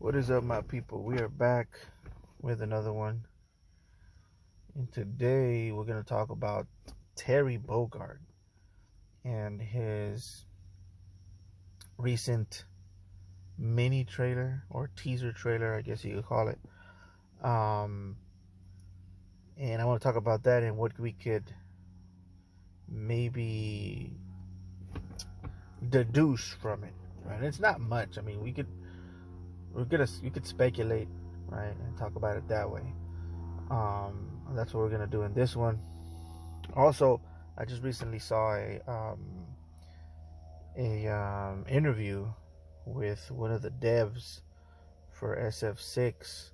What is up, my people? We are back with another one. And today we're going to talk about Terry Bogard and his recent mini trailer or teaser trailer, I guess you could call it. And I want to talk about that and what we could maybe deduce from it. Right? It's not much. I mean, we could speculate, right, and talk about it that way. That's what we're gonna do in this one. Also, I just recently saw a interview with one of the devs for SF6,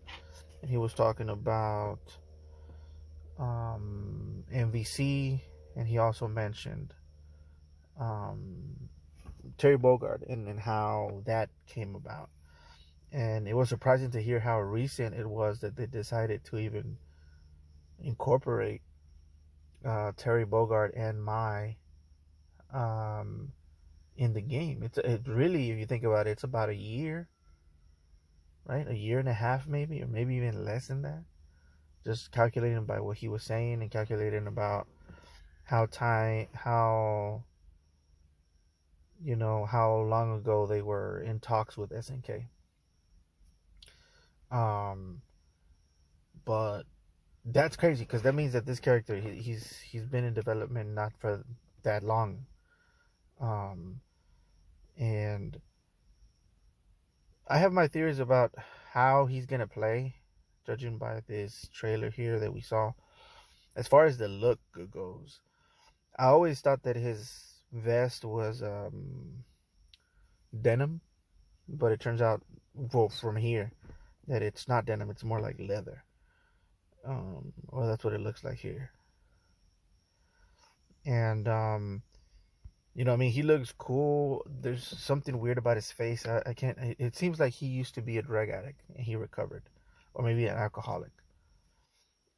and he was talking about MVC, and he also mentioned Terry Bogard and how that came about. And it was surprising to hear how recent it was that they decided to even incorporate Terry Bogard and Mai in the game. It really, if you think about it, it's about a year, right? A year and a half, maybe, or maybe even less than that. Just calculating by what he was saying and calculating about how how long ago they were in talks with SNK. But that's crazy because that means that this character he's been in development not for that long. And I have my theories about how he's gonna play, judging by this trailer here that we saw. As far as the look goes, I always thought that his vest was denim, but it turns out, well, from here, that it's not denim. It's more like leather. Well, that's what it looks like here. And I mean, he looks cool. There's something weird about his face. I can't. It seems like he used to be a drug addict and he recovered, or maybe an alcoholic,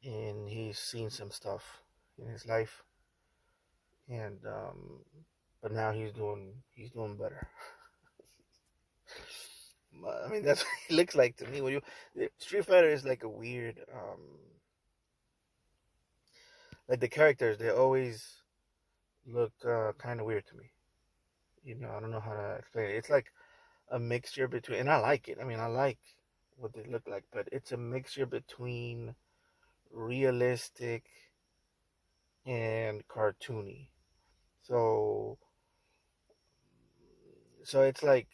and he's seen some stuff in his life, and but now he's doing better. I mean, that's what he looks like to me. When Street Fighter is like a weird, like the characters, they always look kind of weird to me. I don't know how to explain it. It's like a mixture between, and I like it. I mean, I like what they look like, but it's a mixture between realistic and cartoony. So it's like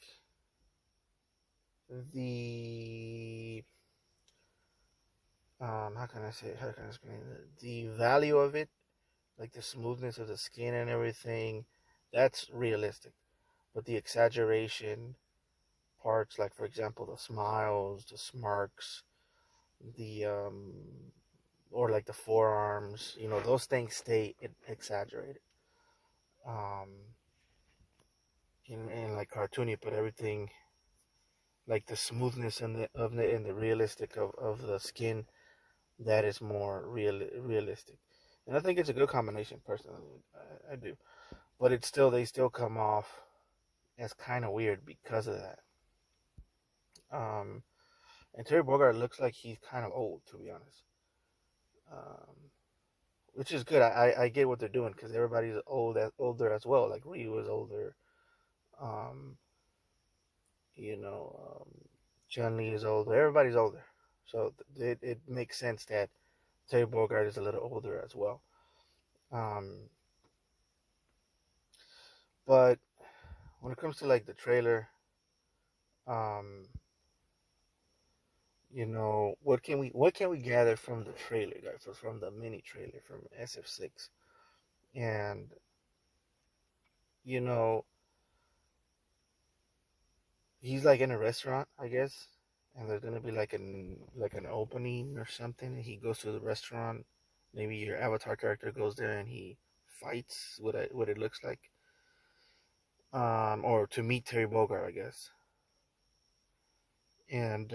the how can I say it? How can I explain it? The value of it, like the smoothness of the skin and everything, that's realistic. But the exaggeration parts, like for example the smiles, the smirks, the or like the forearms, those things stay exaggerated. And like cartoony, but everything, like the smoothness and the realistic of the skin, that is more realistic. And I think it's a good combination, personally. I do. But they still come off as kind of weird because of that. And Terry Bogard looks like he's kind of old, to be honest. Which is good. I get what they're doing because everybody's older as well. Like Ryu is older. Um, Chun-Li is older. Everybody's older. So it makes sense that Terry Bogard is a little older as well. But when it comes to like the trailer, what can we gather from the trailer, guys? Or from the mini trailer from SF6? And he's like in a restaurant, I guess, and there's gonna be like an opening or something, and he goes to the restaurant. Maybe your avatar character goes there and he fights, what it looks like, or to meet Terry Bogard, I guess. And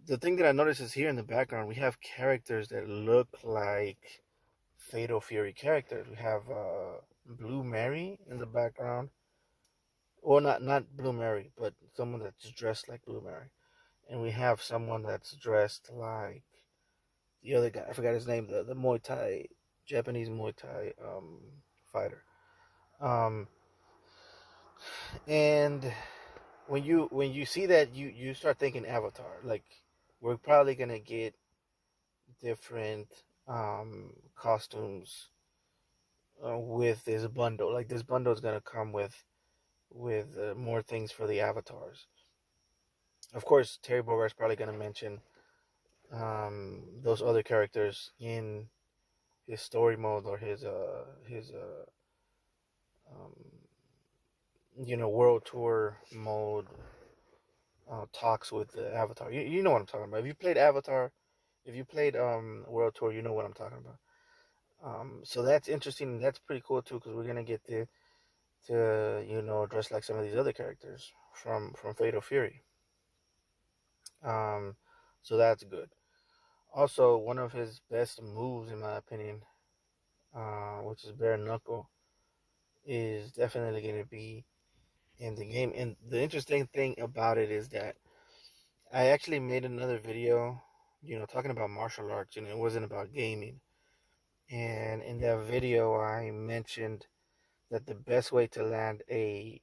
the thing that I notice is here in the background we have characters that look like Fatal Fury characters. We have Blue Mary in the background. Or not Blue Mary, but someone that's dressed like Blue Mary. And we have someone that's dressed like the other guy. I forgot his name. The Muay Thai, Japanese Muay Thai fighter. Um, and when you see that, you start thinking Avatar. Like, we're probably gonna get different costumes with this bundle. Like, this bundle is gonna come with more things for the avatars. Of course, Terry Bogard's probably gonna mention those other characters in his story mode or his um, world tour mode talks with the Avatar. You know what I'm talking about. If you played Avatar, if you played World Tour, you know what I'm talking about. So that's interesting. That's pretty cool too, because we're gonna get to dress like some of these other characters from Fatal Fury. Um, so that's good. Also, one of his best moves, in my opinion, which is bare knuckle, is definitely going to be in the game. And the interesting thing about it is that I actually made another video, talking about martial arts, and it wasn't about gaming. And in that video, I mentioned that the best way to land a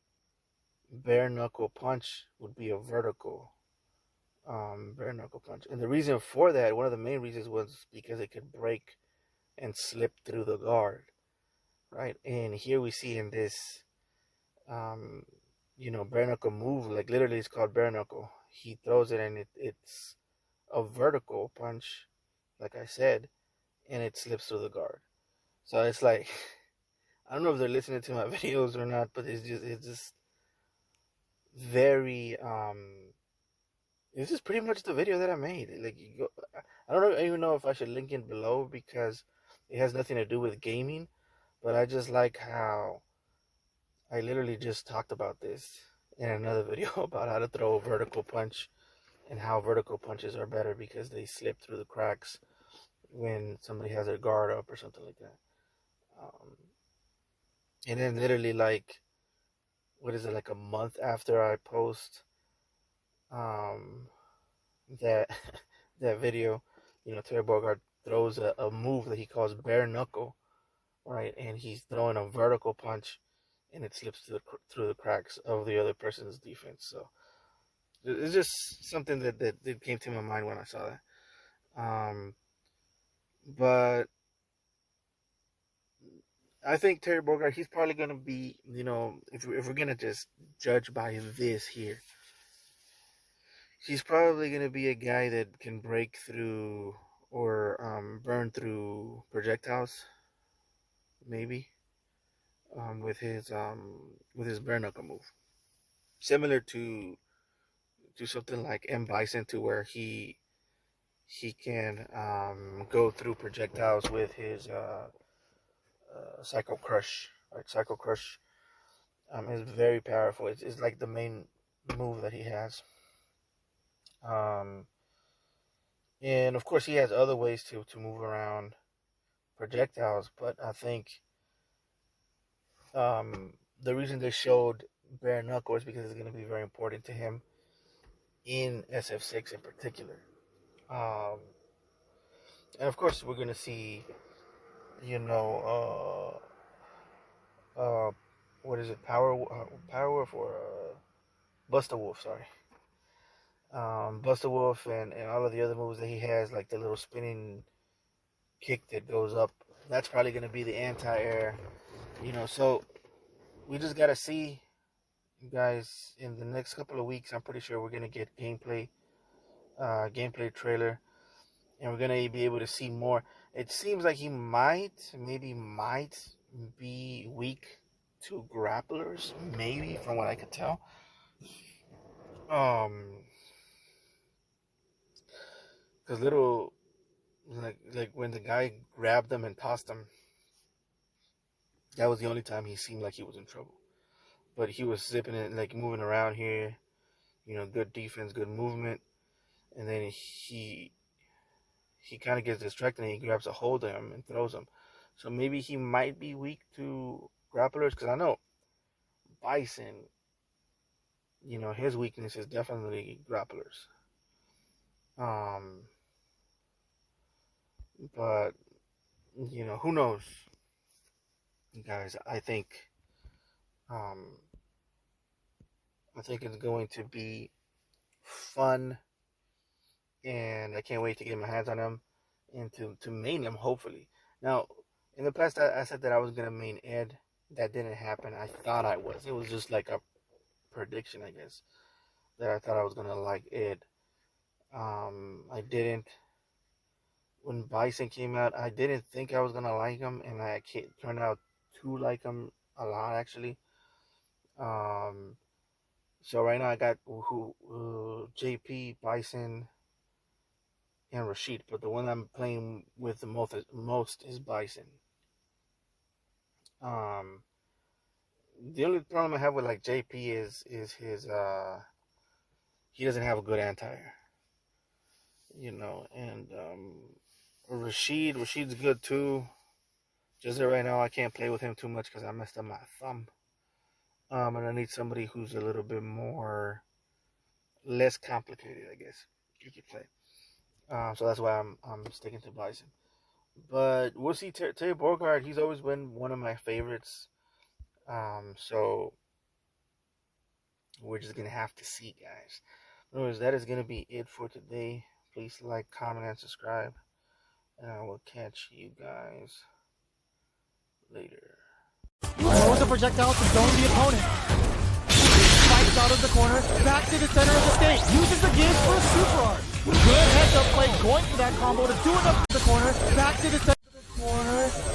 bare knuckle punch would be a vertical bare knuckle punch. And the reason for that, one of the main reasons, was because it could break and slip through the guard, right? And here we see in this, um, bare knuckle move, like literally it's called bare knuckle. He throws it and it's a vertical punch, like I said, and it slips through the guard. So it's like, I don't know if they're listening to my videos or not, but it's just very this is pretty much the video that I made. Like, I don't even know if I should link it below because it has nothing to do with gaming, but I just like how I literally just talked about this in another video about how to throw a vertical punch and how vertical punches are better because they slip through the cracks when somebody has their guard up or something like that. Um, and then literally, like, what is it, like a month after I post um, that that video, Terry Bogard throws a move that he calls bare knuckle, right? And he's throwing a vertical punch, and it slips through the cracks of the other person's defense. So it's just something that came to my mind when I saw that. But I think Terry Bogard, he's probably gonna be, if we're gonna just judge by this here, he's probably gonna be a guy that can break through or burn through projectiles, maybe, with his bare knuckle move, similar to something like M Bison, to where he can go through projectiles with his Psycho Crush. Right, Psycho Crush is very powerful. It's like the main move that he has. Um, and of course, he has other ways to move around projectiles, but I think the reason they showed bare knuckle is because it's going to be very important to him in SF6 in particular. Um, and of course, we're going to see, you know, what is it, Power Wolf, or Buster Wolf, sorry. Buster Wolf and all of the other moves that he has, like the little spinning kick that goes up. That's probably going to be the anti-air, so we just got to see, you guys, in the next couple of weeks. I'm pretty sure we're going to get gameplay trailer, and we're going to be able to see more. It seems like he might be weak to grapplers, maybe, from what I could tell. Because little, like when the guy grabbed him and tossed him, that was the only time he seemed like he was in trouble. But he was zipping it, like moving around here, good defense, good movement, and then he kind of gets distracted and he grabs a hold of him and throws him. So maybe he might be weak to grapplers, because I know Bison you know, his weakness is definitely grapplers. But you know, who knows, guys? Um, I think it's going to be fun, and I can't wait to get my hands on him and to main him. Hopefully, now in the past I said that I was gonna main Ed. That didn't happen. I thought I was. It was just like a prediction, I guess, that I thought I was gonna like Ed. I didn't. When Bison came out, I didn't think I was gonna like him, and I turned out to like him a lot actually. Um, so right now I got JP, Bison, and Rashid, but the one I'm playing with the most is Bison. Um, the only problem I have with like JP is his he doesn't have a good anti-air, you know, and Rashid's good too. Just that right now I can't play with him too much because I messed up my thumb. And I need somebody who's a little bit less complicated, I guess you could play. So that's why I'm sticking to Bison. But we'll see. Terry Bogard, he's always been one of my favorites. So we're just gonna have to see, guys. Anyways, that is gonna be it for today. Please like, comment, and subscribe, and I will catch you guys later. Throws a projectile to zone the opponent. Spikes out of the corner, back to the center of the stage. Uses the gift for a super art. Good heads up play, going for that combo to do it up to the corner, back to the center of the corner.